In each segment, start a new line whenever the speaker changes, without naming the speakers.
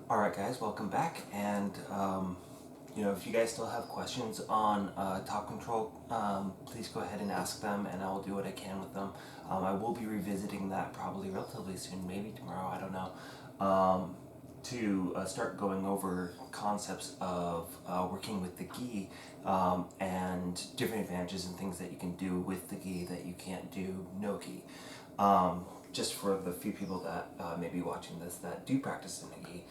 Alright guys, welcome back, and if you guys still have questions on top control, please go ahead and ask them and I will do what I can with them. I will be revisiting that probably relatively soon, maybe tomorrow, I don't know, to start going over concepts of working with the gi and different advantages and things that you can do with the gi that you can't do no gi. Just for the few people that may be watching this that do practice in the gi,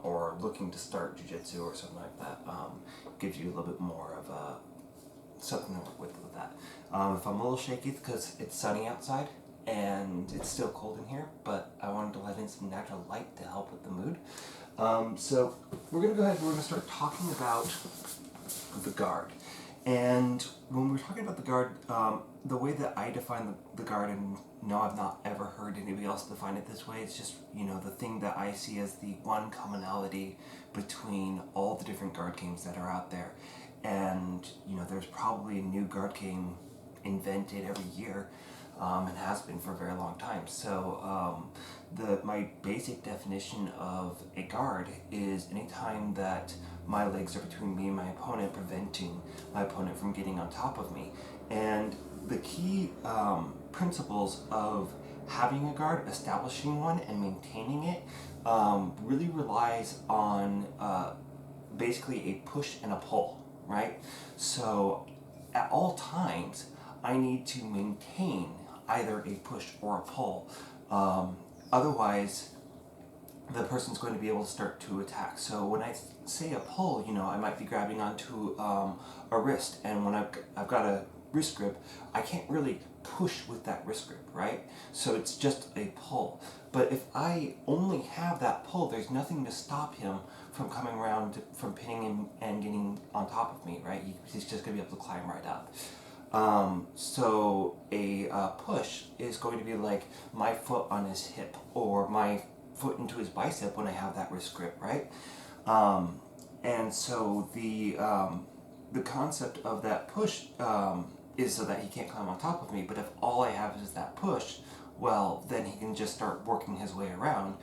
or looking to start jiu-jitsu or something like that, gives you a little bit more of something to work with that. If I'm a little shaky, it's because it's sunny outside and it's still cold in here, but I wanted to let in some natural light to help with the mood. So we're going to go ahead and we're going to start talking about the guard. And when we're talking about the guard, the way that I define the guard, and no, I've not ever heard anybody else define it this way, it's just, the thing that I see as the one commonality between all the different guard games that are out there. And, there's probably a new guard game invented every year, and has been for a very long time. So my basic definition of a guard is anytime that my legs are between me and my opponent, preventing my opponent from getting on top of me. And the key principles of having a guard, establishing one, and maintaining it really relies on basically a push and a pull, right? So at all times, I need to maintain either a push or a pull. Otherwise, the person's going to be able to start to attack. So when I say a pull, I might be grabbing onto a wrist, and when I've got a wrist grip, I can't really push with that wrist grip, right? So it's just a pull. But if I only have that pull, there's nothing to stop him from coming around, from pinning him and getting on top of me, right? He's just going to be able to climb right up. So a push is going to be like my foot on his hip, or my foot into his bicep when I have that wrist grip, right? And so the concept of that push is so that he can't climb on top of me. But if all I have is that push, well, then he can just start working his way around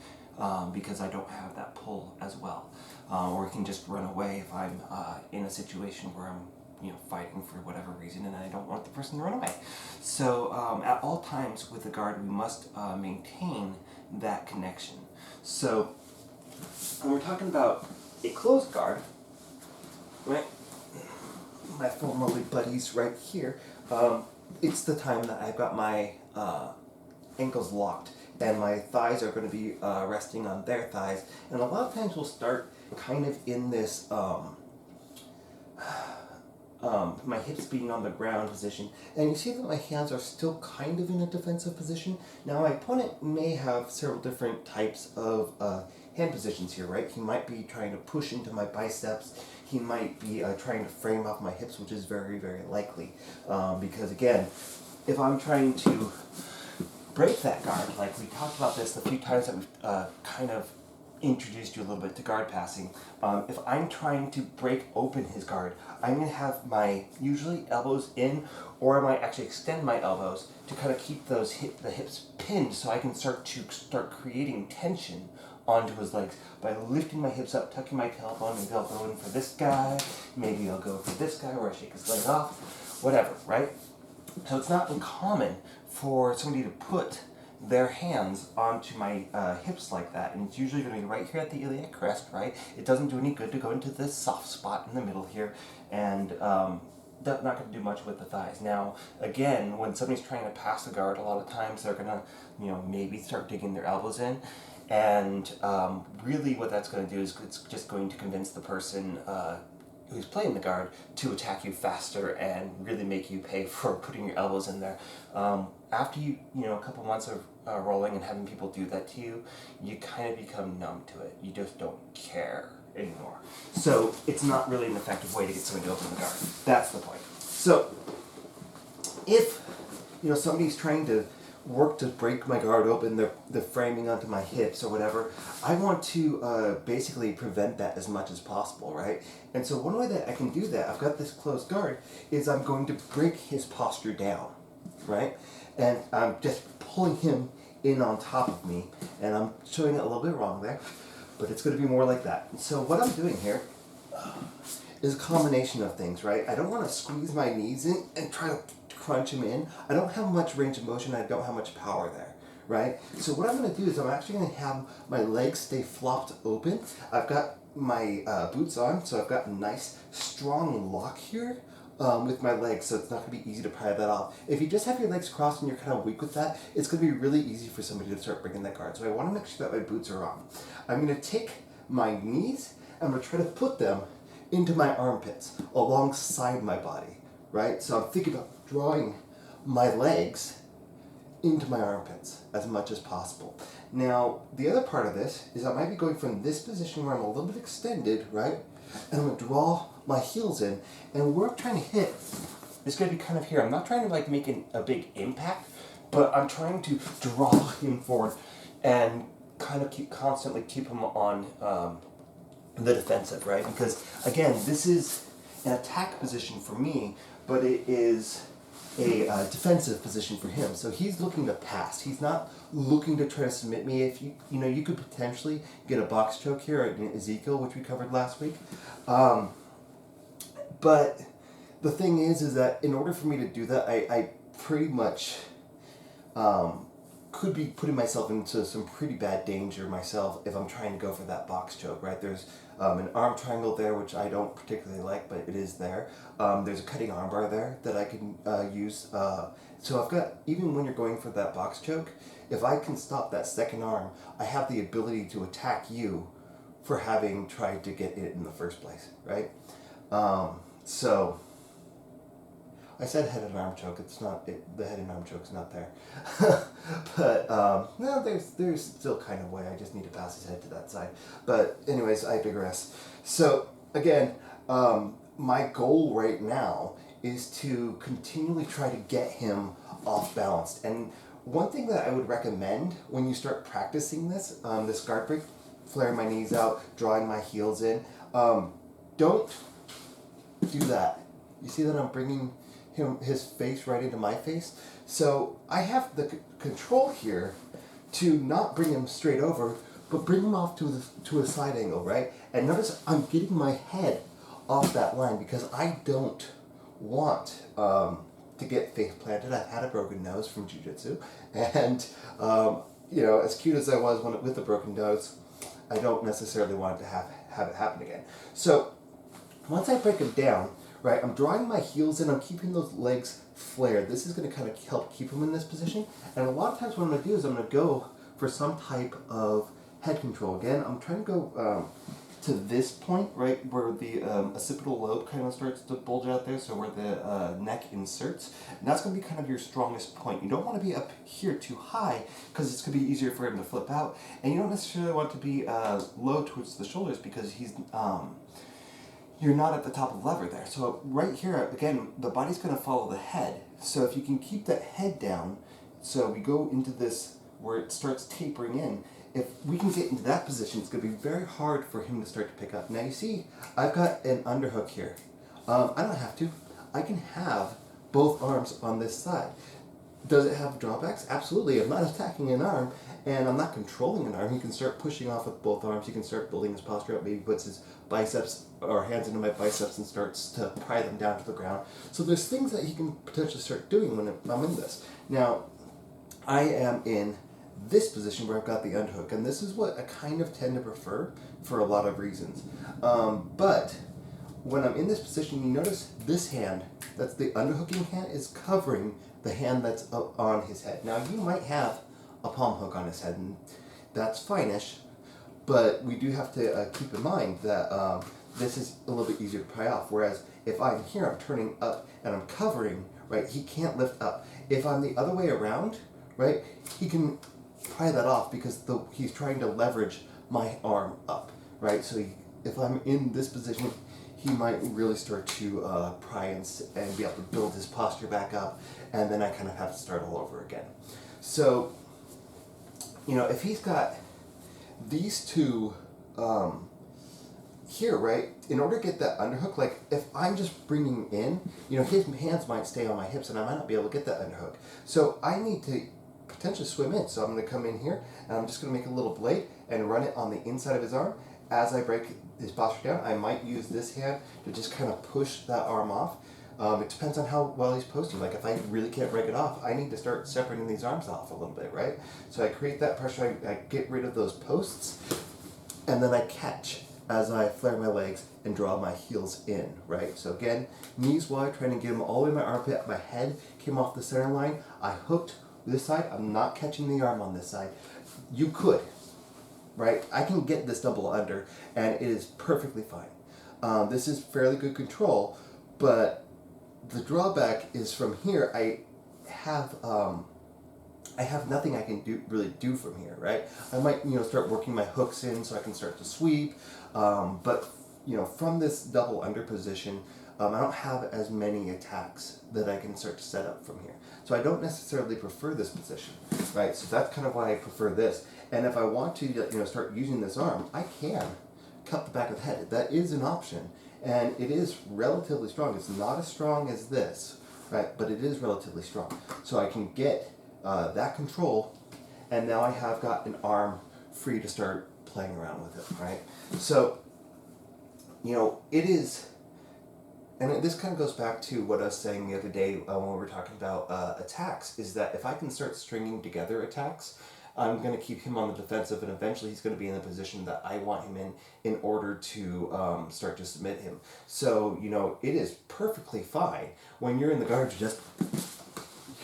because I don't have that pull as well. Or he can just run away if I'm in a situation where I'm fighting for whatever reason and I don't want the person to run away. So at all times with the guard, we must maintain that connection. So when we're talking about a closed guard, right, my former buddies right here, it's the time that I've got my ankles locked and my thighs are going to be resting on their thighs, and a lot of times we'll start kind of in this my hips being on the ground position, and you see that my hands are still kind of in a defensive position. Now my opponent may have several different types of hand positions here, right? He might be trying to push into my biceps, he might be trying to frame off my hips, which is very, very likely, because again, if I'm trying to break that guard, like we talked about this a few times that we've kind of introduced you a little bit to guard passing. If I'm trying to break open his guard, I'm going to have my usually elbows in, or I might actually extend my elbows to kind of keep the hips pinned, so I can start creating tension onto his legs by lifting my hips up, tucking my tailbone, maybe I'll go in for this guy, maybe I'll go for this guy, or I shake his leg off, whatever, right? So it's not uncommon for somebody to put their hands onto my hips like that, and it's usually going to be right here at the iliac crest, right? It doesn't do any good to go into this soft spot in the middle here, and that's not going to do much with the thighs. Now, again, when somebody's trying to pass a guard, a lot of times they're going to, maybe start digging their elbows in, and really what that's going to do is it's just going to convince the person who's playing the guard to attack you faster and really make you pay for putting your elbows in there. After a couple months of rolling and having people do that to you, you kind of become numb to it. You just don't care anymore. So it's not really an effective way to get somebody to open the guard. That's the point. So if somebody's trying to work to break my guard open, they're framing onto my hips or whatever, I want to basically prevent that as much as possible, right? And so one way that I can do that, I've got this closed guard, is I'm going to break his posture down, right? And I'm just pulling him in on top of me, and I'm showing it a little bit wrong there,
but it's going to be more like that. So what I'm doing here is a combination of things, right? I don't want to squeeze my knees in and try to crunch them in. I don't have much range of motion. I don't have much power there, right? So what I'm going to do is I'm actually going to have my legs stay flopped open. I've got my boots on, so I've got a nice strong lock here with my legs, so it's not going to be easy to pry that off. If you just have your legs crossed and you're kind of weak with that, it's going to be really easy for somebody to start breaking that guard. So I want to make sure that my boots are on. I'm going to take my knees and I'm going to try to put them into my armpits alongside my body, right? So I'm thinking about drawing my legs into my armpits as much as possible. Now, the other part of this is I might be going from this position where I'm a little bit extended, right? And I'm going to draw my heels in, and where I'm trying to hit is going to be kind of here. I'm not trying to like make a big impact, but I'm trying to draw him forward and kind of constantly keep him on the defensive, right? Because again, this is an attack position for me, but it is a defensive position for him. So he's looking to pass. He's not looking to try to submit me. If you could potentially get a box choke here in Ezekiel, which we covered last week. But the thing is that in order for me to do that, I pretty much could be putting myself into some pretty bad danger myself if I'm trying to go for that box choke, right? There's an arm triangle there, which I don't particularly like, but it is there. There's a cutting arm bar there that I can use. So I've got, even when you're going for that box choke, if I can stop that second arm, I have the ability to attack you for having tried to get it in the first place, right? So I said head and arm choke. It's not the head and arm choke's not there, but no, there's still kind of way. I just need to pass his head to that side. But anyways, I digress. So again, my goal right now is to continually try to get him off balanced. And one thing that I would recommend when you start practicing this, this guard break, flaring my knees out, drawing my heels in, don't do that. You see that I'm bringing his face right into my face? So I have the control here to not bring him straight over, but bring him off to a side angle, right? And notice I'm getting my head off that line because I don't want to get face planted. I've had a broken nose from jiu-jitsu, and as cute as I was with the broken nose, I don't necessarily want it to have it happen again. So once I break him down, right, I'm drawing my heels in, I'm keeping those legs flared. This is going to kind of help keep him in this position. And a lot of times what I'm going to do is I'm going to go for some type of head control. Again, I'm trying to go to this point, right, where the occipital lobe kind of starts to bulge out there, so where the neck inserts. And that's going to be kind of your strongest point. You don't want to be up here too high, because it's going to be easier for him to flip out. And you don't necessarily want to be low towards the shoulders, because he's... you're not at the top of the lever there. So right here, again, the body's going to follow the head. So if you can keep that head down, so we go into this where it starts tapering in, if we can get into that position, it's going to be very hard for him to start to pick up. Now you see, I've got an underhook here. I don't have to. I can have both arms on this side. Does it have drawbacks? Absolutely. I'm not attacking an arm, and I'm not controlling an arm. He can start pushing off with both arms. He can start building his posture up. Maybe puts his biceps or hands into my biceps and starts to pry them down to the ground. So there's things that he can potentially start doing when I'm in this. Now, I am in this position where I've got the underhook, and this is what I kind of tend to prefer for a lot of reasons. But when I'm in this position, you notice this hand, that's the underhooking hand, is covering the hand that's up on his head. Now, you might have a palm hook on his head, and that's fine-ish, but we do have to keep in mind that this is a little bit easier to pry off, whereas if I'm here, I'm turning up, and I'm covering, right, he can't lift up. If I'm the other way around, right, he can pry that off because he's trying to leverage my arm up, right? So if I'm in this position, he might really start to pry and be able to build his posture back up, and then I kind of have to start all over again. So, if he's got these two here, right, in order to get that underhook, like if I'm just bringing in, his hands might stay on my hips and I might not be able to get that underhook. So I need to potentially swim in. So I'm going to come in here and I'm just going to make a little blade and run it on the inside of his arm. As I break his posture down, I might use this hand to just kind of push that arm off. It depends on how well he's posting. Like if I really can't break it off, I need to start separating these arms off a little bit, right? So I create that pressure, I get rid of those posts, and then I catch as I flare my legs and draw my heels in, right? So again, knees wide, trying to get them all the way in my armpit. My head came off the center line. I hooked this side. I'm not catching the arm on this side. You could, right? I can get this double under, and it is perfectly fine. This is fairly good control, but the drawback is from here. I have nothing I can really do from here, right? I might start working my hooks in so I can start to sweep, but from this double under position, I don't have as many attacks that I can start to set up from here. So I don't necessarily prefer this position, right? So that's kind of why I prefer this. And if I want to start using this arm, I can cut the back of the head. That is an option, and it is relatively strong. It's not as strong as this, right? But it is relatively strong. So I can get that control, and now I have got an arm free to start playing around with it, right? So, it is, and this kind of goes back to what I was saying the other day when we were talking about attacks, is that if I can start stringing together attacks, I'm going to keep him on the defensive, and eventually he's going to be in the position that I want him in order to start to submit him. So, it is perfectly fine when you're in the guard to just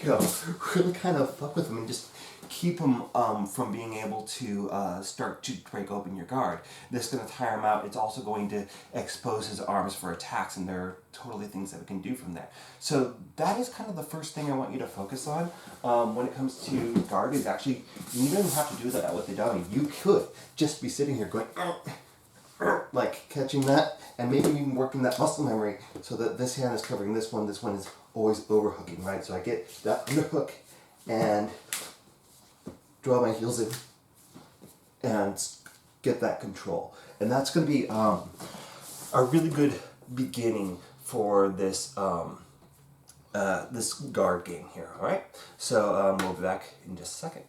really kind of fuck with them and just keep them from being able to start to break open your guard. This is going to tire him out. It's also going to expose his arms for attacks, and there are totally things that we can do from there. So that is kind of the first thing I want you to focus on when it comes to guard. Is actually, you don't even have to do that with the dummy. You could just be sitting here going like catching that, and maybe even working that muscle memory so that this hand is covering this one is always overhooking, right? So I get that underhook and draw my heels in and get that control. And that's going to be a really good beginning for this this guard game here, all right? So we'll be back in just a second.